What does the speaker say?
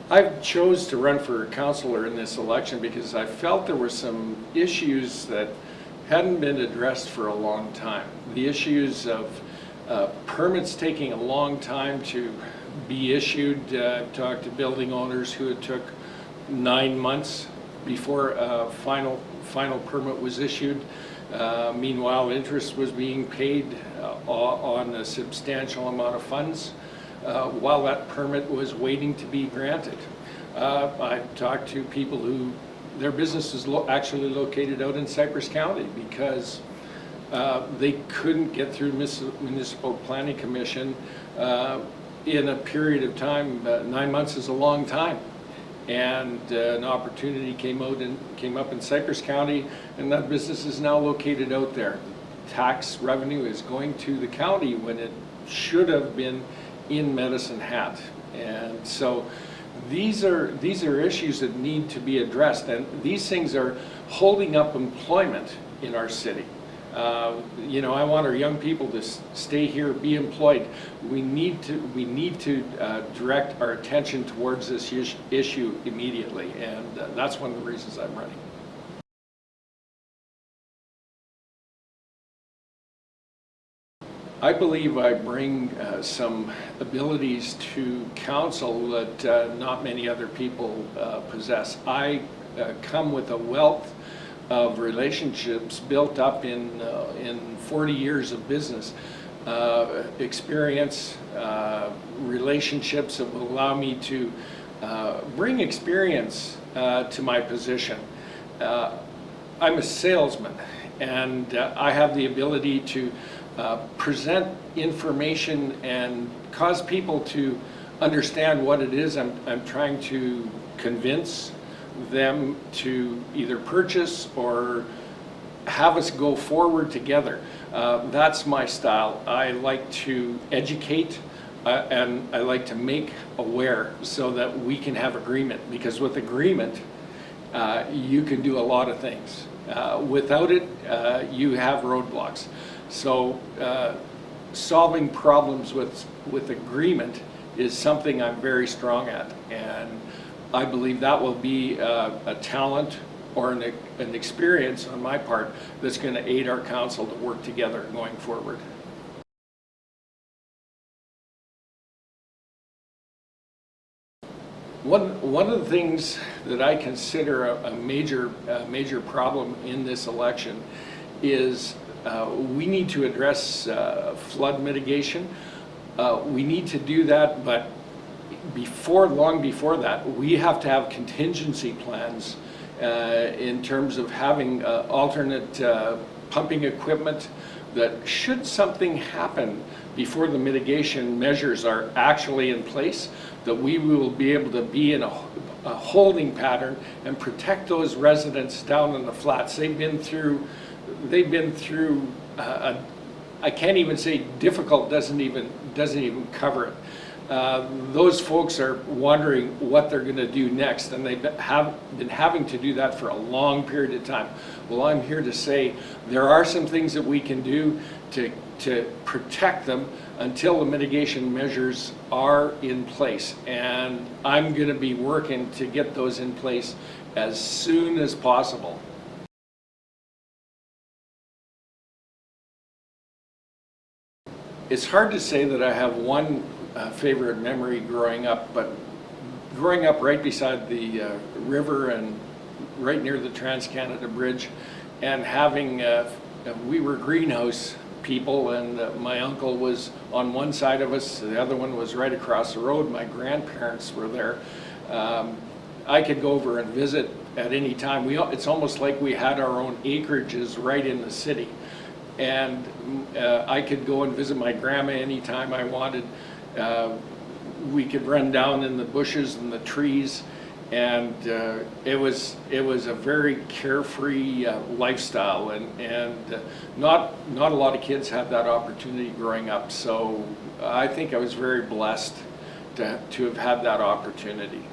I chose to run for councillor in this election because I felt there were some issues that hadn't been addressed for a long time. The issues of permits taking a long time to be issued. I've talked to building owners who it took 9 months before a final permit was issued. Meanwhile, interest was being paid on a substantial amount of funds while that permit was waiting to be granted. I've talked to people who their business is actually located out in Cypress County because they couldn't get through Municipal Planning Commission in a period of time. 9 months is a long time. And an opportunity came up in Cypress County, and that business is now located out there. Tax revenue is going to the county when it should have been in Medicine Hat. And so these are issues that need to be addressed, and these things are holding up employment in our city. You know, I want our young people to stay here, be employed. We need to direct our attention towards this issue immediately, and that's one of the reasons I'm running. I believe I bring some abilities to council that not many other people possess. I come with a wealth of relationships built up in 40 years of business experience, relationships that will allow me to bring experience to my position. I'm a salesman, and I have the ability to present information and cause people to understand what it is I'm trying to convince them to either purchase or have us go forward together. That's my style. I like to educate and I like to make aware so that we can have agreement, because with agreement you can do a lot of things. Without it, you have roadblocks. So solving problems with agreement is something I'm very strong at, and I believe that will be a talent or an experience on my part that's going to aid our council to work together going forward. One of the things that I consider a major problem in this election is we need to address flood mitigation. We need to do that, but long before that, we have to have contingency plans in terms of having alternate pumping equipment that should something happen before the mitigation measures are actually in place, that we will be able to be in a holding pattern and protect those residents down in the flats. They've been through I can't even say difficult, doesn't even cover it. Those folks are wondering what they're going to do next, and they've been having to do that for a long period of time. Well, I'm here to say there are some things that we can do to protect them until the mitigation measures are in place, and I'm going to be working to get those in place as soon as possible. It's hard to say that I have one favorite memory growing up, but growing up right beside the river and right near the Trans-Canada Bridge, and having, we were greenhouse people, and my uncle was on one side of us, the other one was right across the road. My grandparents were there. I could go over and visit at any time. It's almost like we had our own acreages right in the city. And I could go and visit my grandma anytime I wanted. We could run down in the bushes and the trees, and it was a very carefree lifestyle, and not a lot of kids had that opportunity growing up. So I think I was very blessed to have had that opportunity.